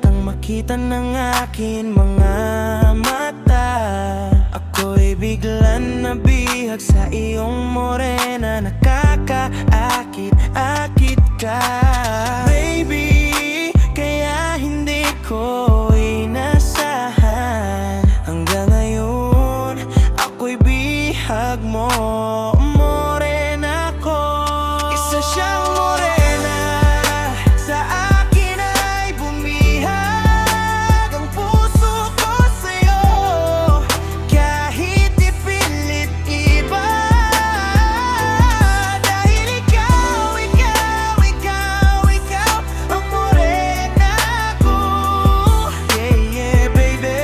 kang makita ng akin mga mata. Ako'y biglang nabihag sa iyong morena. Nakakaakit-akit ka, baby, kaya hindi ko inasahan. Hanggang ngayon, ako'y bihag mo, morena ko. Isa siyang morena, sa akin ay bumihag ang puso ko sa'yo. Kahit ipilit iba, dahil ikaw ang morena ko. Yeah, yeah, baby.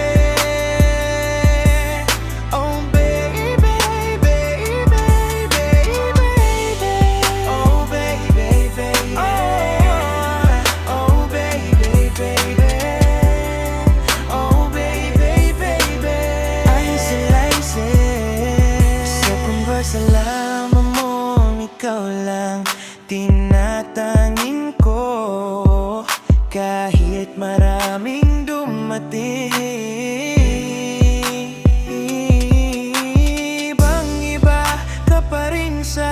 Oh, baby, baby, baby, baby. Oh, baby, baby. Oh, baby, baby. Oh, baby, baby. Isolated sa conversa lamang mong ikaw lang tinatangin ko. Kahit maraming dumating, ibang-iba ka pa rin sa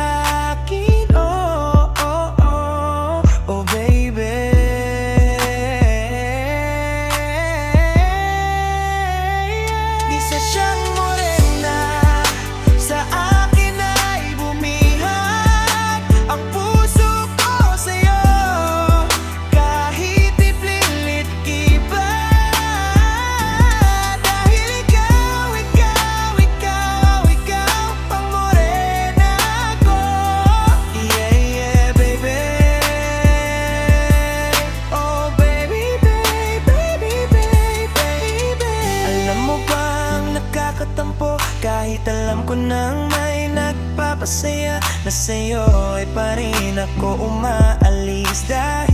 akin. Oh, oh, oh, oh, baby. Isa siyang morena, sa akin ay bumihag ang puso ko sa'yo. Kahit ipilit iba, dahil ikaw ang morena ko. Yeah, yeah, baby. Oh, baby, baby, baby, baby. Alam mo bang nakakatampo, kahit alam ko nang may nagpapasaya, na sa'yo ay pa rin ako umaalis. Dahil